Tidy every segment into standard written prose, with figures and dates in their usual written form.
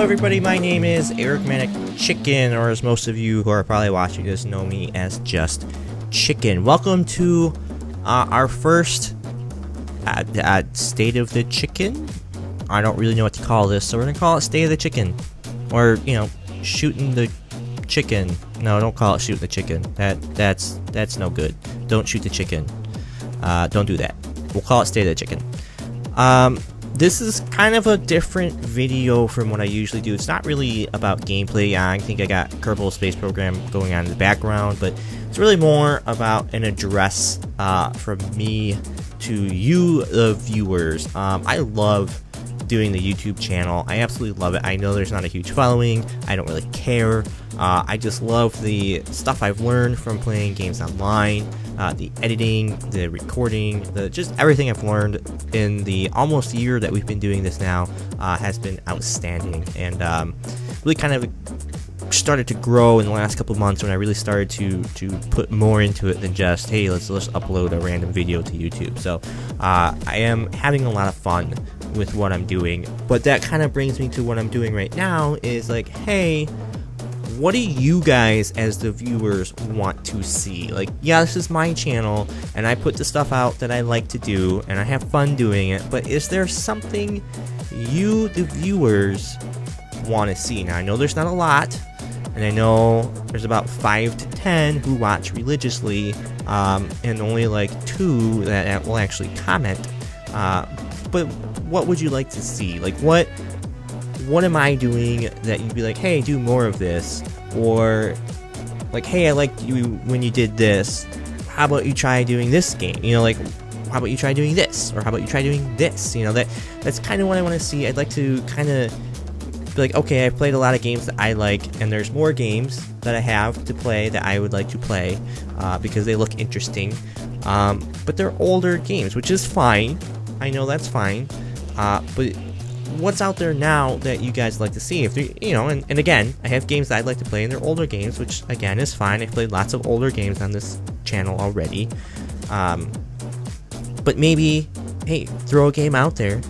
everybody, my name is AromaticChicken, or as most of you who are probably watching this know me as just Chicken. Welcome to our first State of the Chicken. I don't really know what to call this, so we're gonna call it State of the Chicken. Or, you know, shooting the chicken. No, don't call it shooting the chicken. That's no good. Don't shoot the chicken. Don't do that. We'll call it State of the Chicken. This is kind of a different video from what I usually do. It's not really about gameplay. I think I got Kerbal Space Program going on in the background, but it's really more about an address from me to you, the viewers. I love doing the YouTube channel. I absolutely love it. I know there's not a huge following. I don't really care. I just love the stuff I've learned from playing games online, the editing, the recording, just everything I've learned in the almost year that we've been doing this now has been outstanding, and really kind of started to grow in the last couple of months when I really started to put more into it than just, hey, let's upload a random video to YouTube. So I am having a lot of fun with what I'm doing, but that kind of brings me to what I'm doing right now is like, hey, what do you guys as the viewers want to see? Like, yeah, this is my channel and I put the stuff out that I like to do and I have fun doing it, but is there something you, the viewers, want to see? Now, I know there's not a lot, and I know there's about 5 to 10 who watch religiously, and only like 2 that will actually comment, but what would you like to see? Like, what am I doing that you'd be like, hey, do more of this? Or like, hey, I liked you when you did this, how about you try doing this game? You know, like, how about you try doing this? Or how about you try doing this? You know, that's kind of what I want to see. I'd like to kind of be like, okay, I've played a lot of games that I like, and there's more games that I have to play that I would like to play, because they look interesting, but they're older games, which is fine. I know that's fine, but what's out there now that you guys like to see? If you know, and again, I have games that I'd like to play, and they're older games, which again is fine. I've played lots of older games on this channel already, but maybe, hey, throw a game out there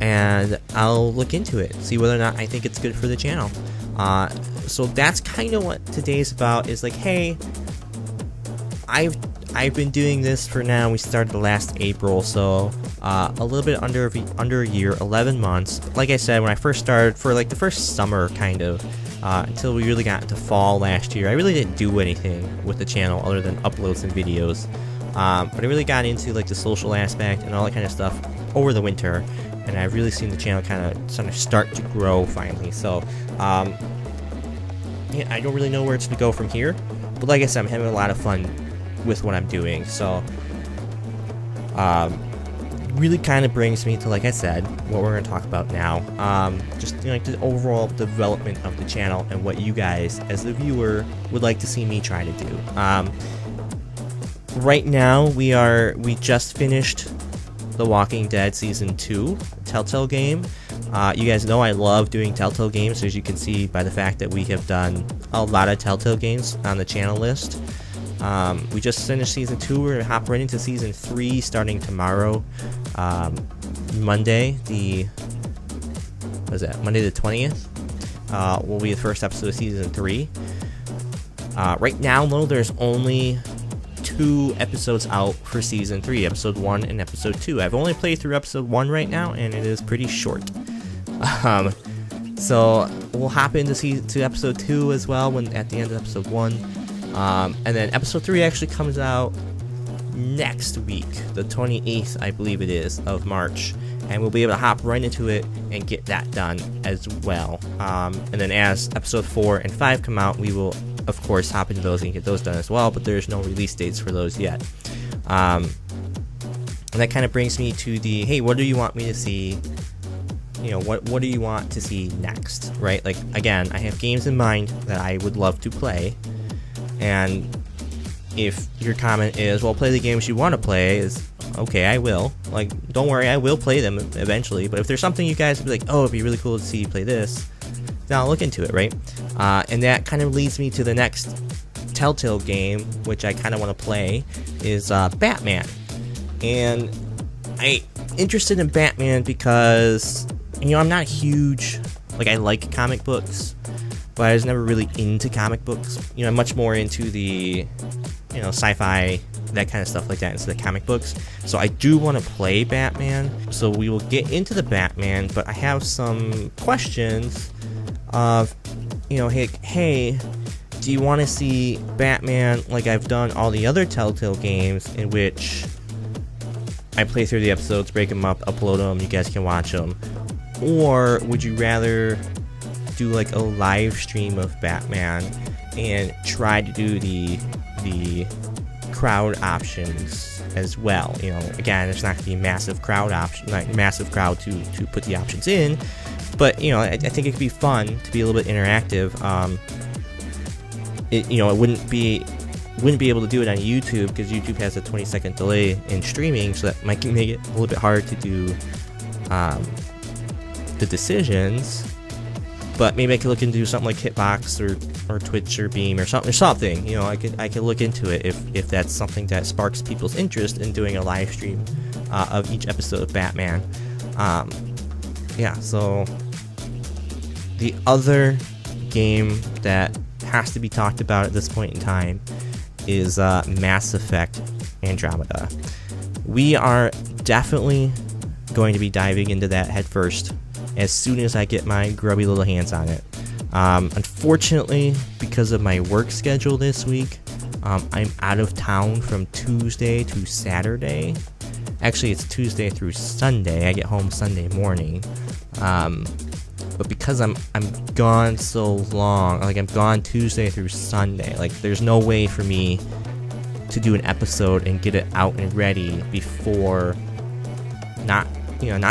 and I'll look into it, see whether or not I think it's good for the channel. So that's kind of what today's about, is like, hey, I've been doing this for now. We started last April, so a little bit under a year, 11 months. Like I said, when I first started, for like the first summer kind of, until we really got into fall last year, I really didn't do anything with the channel other than upload some videos. But I really got into like the social aspect and all that kind of stuff over the winter, and I've really seen the channel kind of start to grow finally. So yeah, I don't really know where it's going to go from here, but like I said, I'm having a lot of fun with what I'm doing. So really kind of brings me to, like I said, what we're going to talk about now. Just, you know, like the overall development of the channel and what you guys as the viewer would like to see me try to do. Right now we just finished The Walking Dead Season 2 Telltale game. You guys know I love doing Telltale games, as you can see by the fact that we have done a lot of Telltale games on the channel list. We just finished Season 2, we're going to hop right into Season 3 starting tomorrow, Monday the 20th, will be the first episode of Season 3. Right now, though, there's only 2 episodes out for Season 3, Episode 1 and Episode 2. I've only played through Episode 1 right now, and it is pretty short. So we'll hop into Episode 2 as well at the end of Episode 1. And then Episode 3 actually comes out next week, the 28th, I believe it is, of March. And we'll be able to hop right into it and get that done as well. And then as Episode 4 and 5 come out, we will, of course, hop into those and get those done as well, but there's no release dates for those yet. And that kind of brings me to the, hey, what do you want me to see? You know, what do you want to see next, right? Like, again, I have games in mind that I would love to play, and if your comment is, well, play the games you want to play, is okay, I will. Like, don't worry, I will play them eventually, but if there's something you guys would be like, oh, it'd be really cool to see you play this, then I'll look into it, right? And that kind of leads me to the next Telltale game, which I kind of want to play, is Batman. And I'm interested in Batman because, you know, I'm not a huge Like, I like comic books, but I was never really into comic books. You know, I'm much more into the, you know, sci-fi, that kind of stuff like that instead of comic books. So I do want to play Batman. So we will get into the Batman, but I have some questions of, you know, hey, do you want to see Batman like I've done all the other Telltale games, in which I play through the episodes, break them up, upload them, you guys can watch them? Or would you rather do like a live stream of Batman and try to do the crowd options as well? You know, again, there's not going to be massive crowd option, like massive crowd to put the options in, but you know, I think it could be fun to be a little bit interactive. You know, it wouldn't be able to do it on YouTube because YouTube has a 20-second delay in streaming, so that might make it a little bit hard to do the decisions. But maybe I could look into something like Hitbox or Twitch or Beam or something. You know, I could look into it if that's something that sparks people's interest in doing a live stream of each episode of Batman. Yeah, so the other game that has to be talked about at this point in time is Mass Effect Andromeda. We are definitely going to be diving into that head first as soon as I get my grubby little hands on it. Unfortunately, because of my work schedule this week, I'm out of town from Tuesday to Saturday. Actually, it's Tuesday through Sunday. I get home Sunday morning. But because I'm gone so long, like I'm gone Tuesday through Sunday, like there's no way for me to do an episode and get it out and ready before not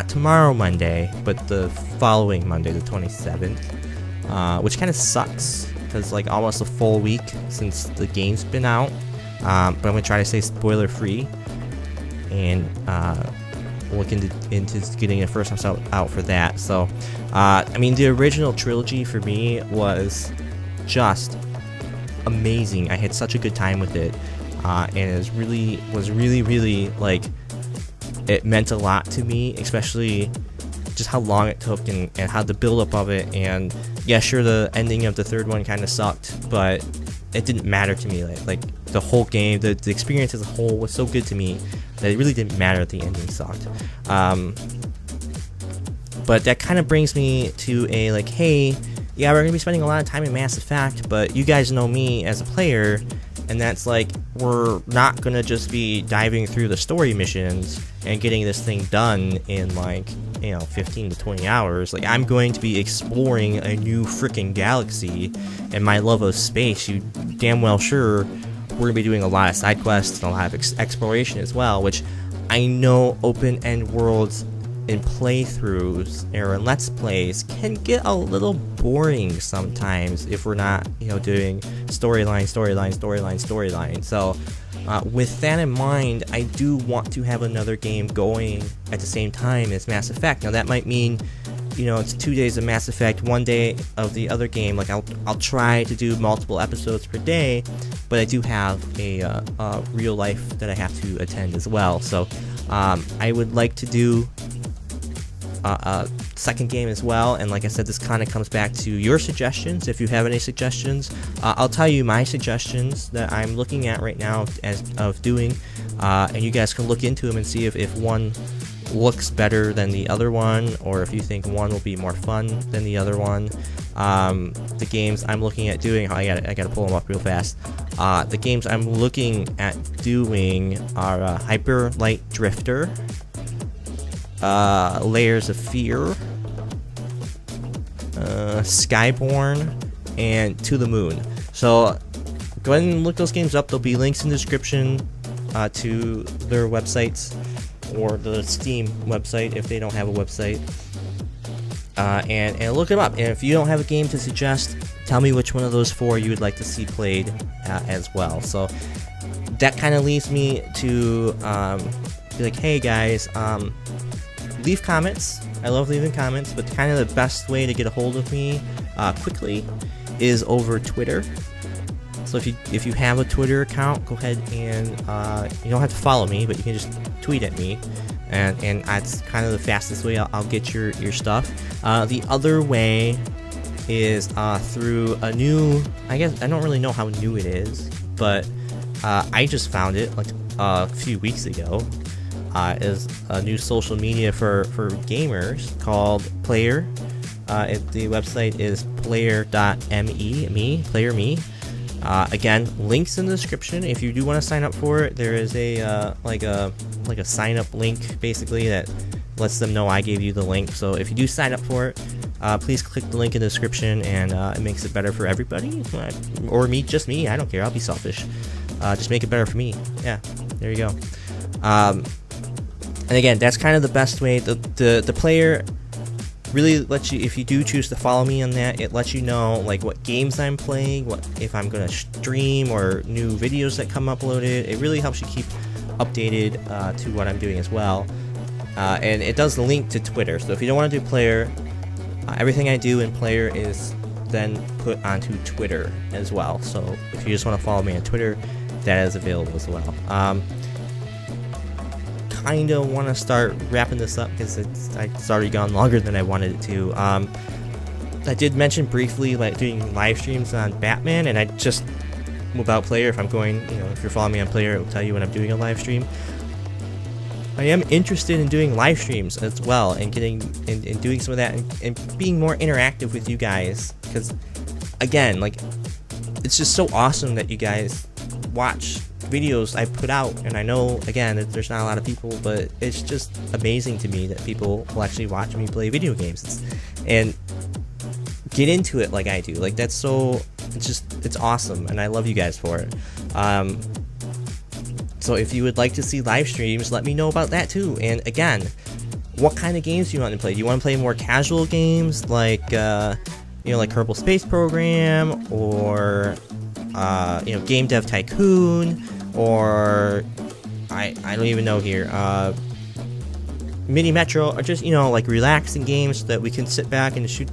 tomorrow Monday, but the following Monday, the 27th, which kind of sucks because like almost a full week since the game's been out. But I'm gonna try to stay spoiler free and look into getting it first out for that. So I mean, the original trilogy for me was just amazing. I had such a good time with it, and it was really like, it meant a lot to me, especially just how long it took and how the build-up of it. And yeah, sure, the ending of the third one kind of sucked, but it didn't matter to me. Like the whole game, the experience as a whole was so good to me that it really didn't matter that the ending sucked. But that kind of brings me to a like, hey, yeah, we're gonna be spending a lot of time in Mass Effect, but you guys know me as a player, and that's like, we're not gonna just be diving through the story missions and getting this thing done in like, you know, 15 to 20 hours. Like, I'm going to be exploring a new freaking galaxy, and my love of space, you damn well sure we're gonna be doing a lot of side quests and a lot of exploration as well, which I know open-end worlds in playthroughs or in Let's Plays can get a little boring sometimes if we're not, you know, doing storyline. So with that in mind, I do want to have another game going at the same time as Mass Effect. Now that might mean, you know, it's 2 days of Mass Effect, 1 day of the other game. Like I'll try to do multiple episodes per day, but I do have a real life that I have to attend as well. So I would like to do a second game as well, and like I said, this kind of comes back to your suggestions. If you have any suggestions, I'll tell you my suggestions that I'm looking at right now of doing, and you guys can look into them and see if one looks better than the other one, or if you think one will be more fun than the other one. The games I'm looking at doing, I gotta pull them up real fast. The games I'm looking at doing are Hyper Light Drifter, Layers of Fear, Skyborn, and To the Moon. So go ahead and look those games up. There'll be links in the description to their websites, or the Steam website if they don't have a website, and look them up. And if you don't have a game to suggest, tell me which one of those 4 you would like to see played as well. So that kind of leads me to be like, hey guys, leave comments. I love leaving comments, but kind of the best way to get a hold of me quickly is over Twitter. So if you have a Twitter account, go ahead and you don't have to follow me, but you can just tweet at me, and that's kind of the fastest way I'll get your stuff. The other way is through a new, I guess I don't really know how new it is, but I just found it like a few weeks ago. Is a new social media for gamers called Player. The website is player.me, player.me. Again, links in the description. If you do want to sign up for it, there is a like a sign up link basically that lets them know I gave you the link. So if you do sign up for it, please click the link in the description, and it makes it better for everybody, or just me. I don't care. I'll be selfish. Just make it better for me. Yeah, there you go. And again, that's kind of the best way. The Player really lets you, if you do choose to follow me on that, it lets you know like what games I'm playing, what if I'm gonna stream, or new videos that come uploaded. It really helps you keep updated to what I'm doing as well. And it does link to Twitter, so if you don't want to do Player, everything I do in Player is then put onto Twitter as well. So if you just want to follow me on Twitter, that is available as well. Kind of want to start wrapping this up because it's already gone longer than I wanted it to. I did mention briefly like doing live streams on Batman, and I just without Player, if I'm going, if you're following me on Player, it will tell you when I'm doing a live stream. I am interested in doing live streams as well, and getting and doing some of that, and being more interactive with you guys, because again, like, it's just so awesome that you guys watch videos I put out, and I know again that there's not a lot of people, but it's just amazing to me that people will actually watch me play video games and get into it like I do. Like, that's so, it's awesome, and I love you guys for it. So if you would like to see live streams, let me know about that too. And again, what kind of games do you want to play? Do you want to play more casual games like like Kerbal Space Program, or Game Dev Tycoon, or I don't even know here, Mini Metro, or just like relaxing games that we can sit back and shoot,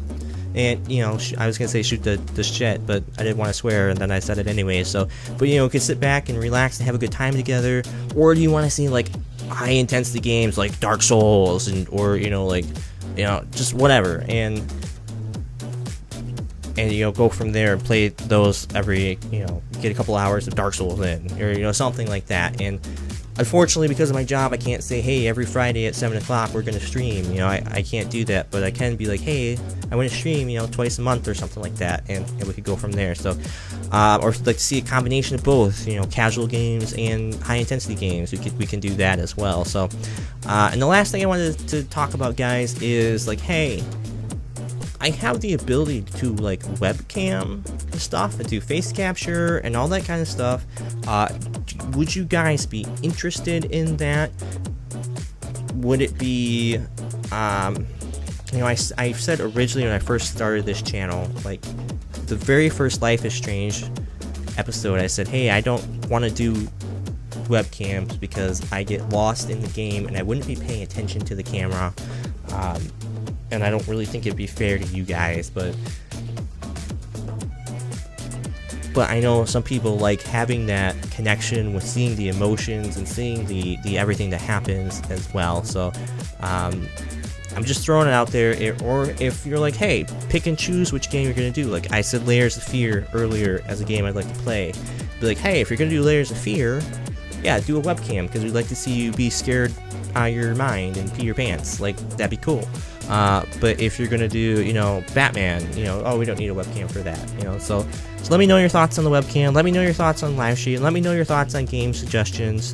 and I was gonna say shoot the shit, but I didn't want to swear, and then I said it anyway. So, but we can sit back and relax and have a good time together. Or do you want to see like high intensity games like Dark Souls, and or just whatever, and go from there and play those every, get a couple hours of Dark Souls in, or something like that. And unfortunately, because of my job, I can't say, hey, every Friday at 7 o'clock we're gonna stream. I can't do that, but I can be like, hey, I want to stream, twice a month or something like that, and we could go from there. So, or if you'd like to see a combination of both, casual games and high intensity games, we can do that as well. So, and the last thing I wanted to talk about, guys, is like, hey, I have the ability to like webcam stuff and do face capture and all that kind of stuff. Would you guys be interested in that? Would it be, I said originally when I first started this channel, like the very first Life is Strange episode, I said, hey, I don't want to do webcams because I get lost in the game and I wouldn't be paying attention to the camera. And I don't really think it'd be fair to you guys, but I know some people like having that connection with seeing the emotions and seeing the everything that happens as well. So I'm just throwing it out there. Or if you're like, hey, pick and choose which game you're gonna do. Like I said, Layers of Fear earlier as a game I'd like to play. Be like, hey, if you're gonna do Layers of Fear, yeah, do a webcam, because we'd like to see you be scared out of your mind and pee your pants. Like, that'd be cool. But if you're gonna do, Batman, oh, we don't need a webcam for that, so let me know your thoughts on the webcam. Let me know your thoughts on live stream. Let me know your thoughts on game suggestions.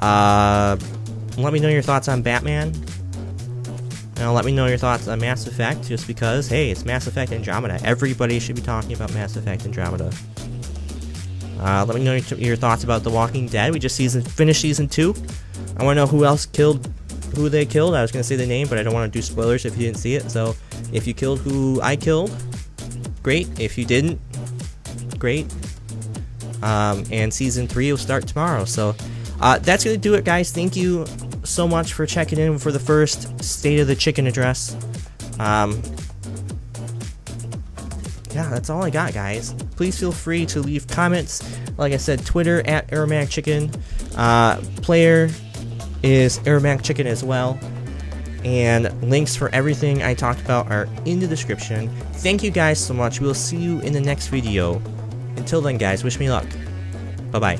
Let me know your thoughts on Batman. Let me know your thoughts on Mass Effect, just because, hey, it's Mass Effect Andromeda. Everybody should be talking about Mass Effect Andromeda. Let me know your thoughts about The Walking Dead. We just finished season 2. I want to know who they killed. I was going to say the name, but I don't want to do spoilers if you didn't see it. So if you killed who I killed, great. If you didn't, great. And season 3 will start tomorrow. So that's going to do it, guys. Thank you so much for checking in for the first State of the Chicken address. Yeah, that's all I got, guys. Please please feel free to leave comments. Like I said, Twitter at AromaticChicken. Player is AromaticChicken as well. And links for everything I talked about are in the description. Thank you guys so much. We'll see you in the next video. Until then, guys, wish me luck. Bye-bye.